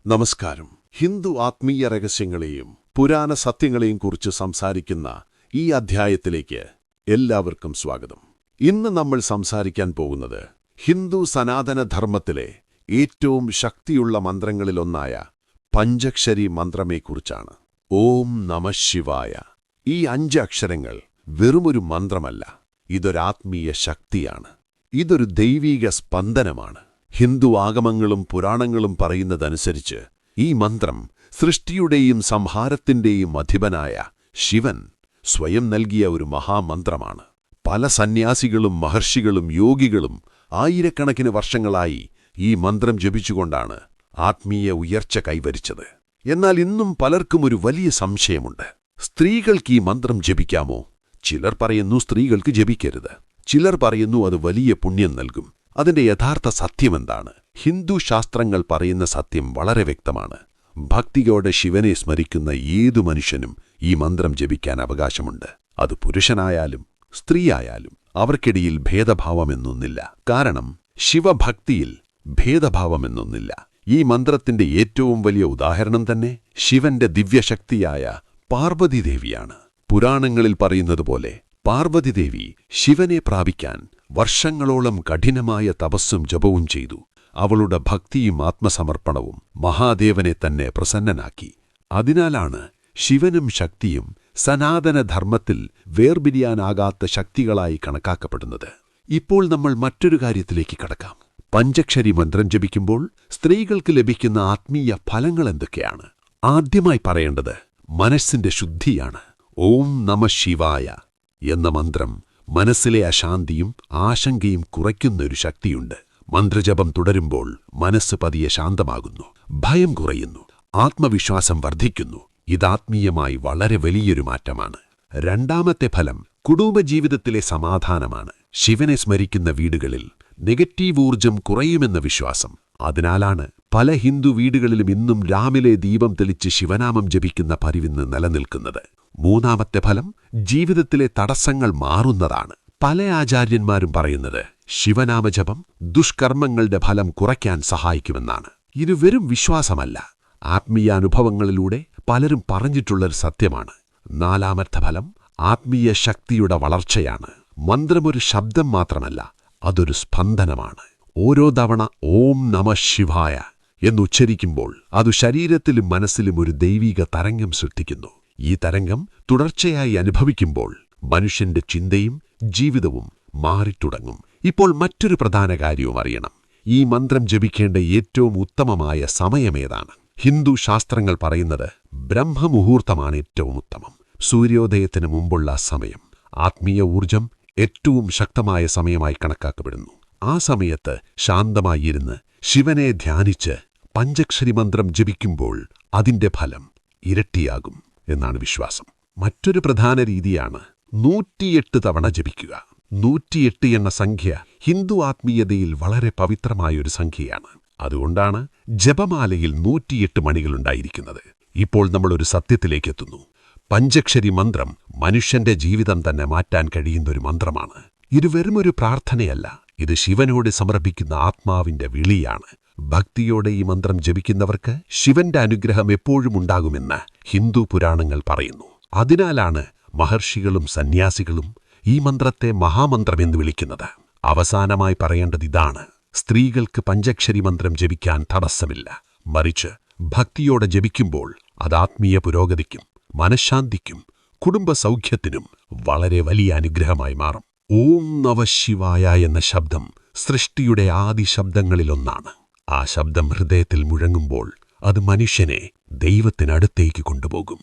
നമസ്കാരം. ഹിന്ദു ആത്മീയ രഹസ്യങ്ങളെയും പുരാണ സത്യങ്ങളെയും കുറിച്ച് സംസാരിക്കുന്ന ഈ അധ്യായത്തിലേക്ക് എല്ലാവർക്കും സ്വാഗതം. ഇന്ന് നമ്മൾ സംസാരിക്കാൻ പോകുന്നത് ഹിന്ദു സനാതനധർമ്മത്തിലെ ഏറ്റവും ശക്തിയുള്ള മന്ത്രങ്ങളിലൊന്നായ പഞ്ചക്ഷരി മന്ത്രത്തെക്കുറിച്ചാണ്. ഓം നമഃ ശിവായ. ഈ 5 അക്ഷരങ്ങൾ വെറുമൊരു മന്ത്രമല്ല, ഇതൊരാത്മീയ ശക്തിയാണ്. ഇതൊരു ദൈവീക സ്പന്ദനമാണ്. ഹിന്ദു ആഗമങ്ങളും പുരാണങ്ങളും പറയുന്നതനുസരിച്ച് ഈ മന്ത്രം സൃഷ്ടിയുടെയും സംഹാരത്തിന്റെയും അധിപനായ ശിവൻ സ്വയം നൽകിയ ഒരു മഹാമന്ത്രമാണ്. പല സന്യാസികളും മഹർഷികളും യോഗികളും ആയിരക്കണക്കിന് വർഷങ്ങളായി ഈ മന്ത്രം ജപിച്ചുകൊണ്ടാണ് ആത്മീയ ഉയർച്ച കൈവരിച്ചത്. എന്നാൽ ഇന്നും പലർക്കും ഒരു വലിയ സംശയമുണ്ട്. സ്ത്രീകൾക്ക് ഈ മന്ത്രം ജപിക്കാമോ? ചിലർ പറയുന്നു സ്ത്രീകൾക്ക് ജപിക്കരുത്. ചിലർ പറയുന്നു അത് വലിയ പുണ്യം നൽകും. അതിന്റെ യഥാർത്ഥ സത്യമെന്താണ്? ഹിന്ദു ശാസ്ത്രങ്ങൾ പറയുന്ന സത്യം വളരെ വ്യക്തമാണ്. ഭക്തിയോടെ ശിവനെ സ്മരിക്കുന്ന ഏതു മനുഷ്യനും ഈ മന്ത്രം ജപിക്കാൻ അവകാശമുണ്ട്. അത് പുരുഷനായാലും സ്ത്രീയായാലും അവർക്കിടയിൽ ഭേദഭാവമെന്നൊന്നില്ല. കാരണം ശിവഭക്തിയിൽ ഭേദഭാവമെന്നൊന്നില്ല. ഈ മന്ത്രത്തിന്റെ ഏറ്റവും വലിയ ഉദാഹരണം തന്നെ ശിവന്റെ ദിവ്യശക്തിയായ പാർവതീദേവിയാണ്. പുരാണങ്ങളിൽ പറയുന്നതുപോലെ പാർവതീദേവി ശിവനെ പ്രാപിക്കാൻ വർഷങ്ങളോളം കഠിനമായ തപസ്സും ജപവും ചെയ്തു. അവളുടെ ഭക്തിയും ആത്മസമർപ്പണവും മഹാദേവനെ തന്നെ പ്രസന്നനാക്കി. അതിനാലാണ് ശിവനും ശക്തിയും സനാതനധർമ്മത്തിൽ വേർപിരിയാനാകാത്ത ശക്തികളായി കണക്കാക്കപ്പെടുന്നത്. ഇപ്പോൾ നമ്മൾ മറ്റൊരു കാര്യത്തിലേക്ക് കടക്കാം. പഞ്ചക്ഷരി മന്ത്രം ജപിക്കുമ്പോൾ സ്ത്രീകൾക്ക് ലഭിക്കുന്ന ആത്മീയ ഫലങ്ങൾ എന്തൊക്കെയാണ്? ആദ്യമായി പറയേണ്ടത് മനസ്സിന്റെ ശുദ്ധിയാണ്. ഓം നമഃ ശിവായ എന്ന മന്ത്രം മനസ്സിലെ അശാന്തിയും ആശങ്കയും കുറയ്ക്കുന്നൊരു ശക്തിയുണ്ട്. മന്ത്രജപം തുടരുമ്പോൾ മനസ്സ് പതിയെ ശാന്തമാകുന്നു, ഭയം കുറയുന്നു, ആത്മവിശ്വാസം വർദ്ധിക്കുന്നു. ഇതാത്മീയമായി വളരെ വലിയൊരു മാറ്റമാണ്. രണ്ടാമത്തെ ഫലം കുടുംബജീവിതത്തിലെ സമാധാനമാണ്. ശിവനെ സ്മരിക്കുന്ന വീടുകളിൽ നെഗറ്റീവ് ഊർജം കുറയുമെന്ന വിശ്വാസം. അതിനാലാണ് പല ഹിന്ദു വീടുകളിലും ഇന്നും രാവിലെ ദീപം തെളിച്ച് ശിവനാമം ജപിക്കുന്ന പതിവിന്ന് നിലനിൽക്കുന്നത്. മൂന്നാമത്തെ ഫലം ജീവിതത്തിലെ തടസ്സങ്ങൾ മാറുന്നതാണ്. പല ആചാര്യന്മാരും പറയുന്നത് ശിവനാമജപം ദുഷ്കർമ്മങ്ങളുടെ ഫലം കുറയ്ക്കാൻ സഹായിക്കുമെന്നാണ്. ഇത് വെറും വിശ്വാസമല്ല, ആത്മീയാനുഭവങ്ങളിലൂടെ പലരും പറഞ്ഞിട്ടുള്ളൊരു സത്യമാണ്. നാലാമത്തെ ഫലം ആത്മീയ ശക്തിയുടെ വളർച്ചയാണ്. മന്ത്രമൊരു ശബ്ദം മാത്രമല്ല, അതൊരു സ്പന്ദനമാണ്. ഓരോ തവണ ഓം നമഃ ശിവായ എന്നുച്ചരിക്കുമ്പോൾ അത് ശരീരത്തിലും മനസ്സിലും ഒരു ദൈവിക തരംഗം സൃഷ്ടിക്കുന്നു. ഈ തരംഗം തുടർച്ചയായി അനുഭവിക്കുമ്പോൾ മനുഷ്യന്റെ ചിന്തയും ജീവിതവും മാറിത്തുടങ്ങും. ഇപ്പോൾ മറ്റൊരു പ്രധാന കാര്യവും അറിയണം. ഈ മന്ത്രം ജപിക്കേണ്ട ഏറ്റവും ഉത്തമമായ സമയമേതാണ്? ഹിന്ദു ശാസ്ത്രങ്ങൾ പറയുന്നത് ബ്രഹ്മമുഹൂർത്തമാണ് ഏറ്റവും ഉത്തമം. സൂര്യോദയത്തിന് മുമ്പുള്ള സമയം ആത്മീയ ഊർജം ഏറ്റവും ശക്തമായ സമയമായി കണക്കാക്കപ്പെടുന്നു. ആ സമയത്ത് ശാന്തമായിരുന്ന് ശിവനെ ധ്യാനിച്ച് പഞ്ചക്ഷരി മന്ത്രം ജപിക്കുമ്പോൾ അതിന്റെ ഫലം ഇരട്ടിയാകും എന്നാണ് വിശ്വാസം. മറ്റൊരു പ്രധാന രീതിയാണ് 108 തവണ ജപിക്കുക. 108 എന്ന സംഖ്യ ഹിന്ദു ആത്മീയതയിൽ വളരെ പവിത്രമായൊരു സംഖ്യയാണ്. അതുകൊണ്ടാണ് ജപമാലയിൽ 108 മണികളുണ്ടായിരിക്കുന്നത്. ഇപ്പോൾ നമ്മളൊരു സത്യത്തിലേക്കെത്തുന്നു. പഞ്ചക്ഷരി മന്ത്രം മനുഷ്യന്റെ ജീവിതം തന്നെ മാറ്റാൻ കഴിയുന്നൊരു മന്ത്രമാണ്. ഇത് വെറുമൊരു പ്രാർത്ഥനയല്ല, ഇത് ശിവനോട് സമർപ്പിക്കുന്ന ആത്മാവിന്റെ വിളിയാണ്. ഭക്തിയോടെ ഈ മന്ത്രം ജപിക്കുന്നവർക്ക് ശിവന്റെ അനുഗ്രഹം എപ്പോഴും ഉണ്ടാകുമെന്ന് ഹിന്ദു പുരാണങ്ങൾ പറയുന്നു. അതിനാലാണ് മഹർഷികളും സന്യാസികളും ഈ മന്ത്രത്തെ മഹാമന്ത്രമെന്ന് വിളിക്കുന്നത്. അവസാനമായി പറയേണ്ടത് ഇതാണ്: സ്ത്രീകൾക്ക് പഞ്ചക്ഷരി മന്ത്രം ജപിക്കാൻ തടസ്സമില്ല. മറിച്ച് ഭക്തിയോടെ ജപിക്കുമ്പോൾ അത് ആത്മീയ പുരോഗതിക്കും മനഃശാന്തിക്കും കുടുംബസൗഖ്യത്തിനും വളരെ വലിയ അനുഗ്രഹമായി മാറും. ഓം നമഃ ശിവായ എന്ന ശബ്ദം സൃഷ്ടിയുടെ ആദി ശബ്ദങ്ങളിലൊന്നാണ്. ആ ശബ്ദം ഹൃദയത്തിൽ മുഴങ്ങുമ്പോൾ അത് മനുഷ്യനെ ദൈവത്തിനടുത്തേക്ക് കൊണ്ടുപോകും.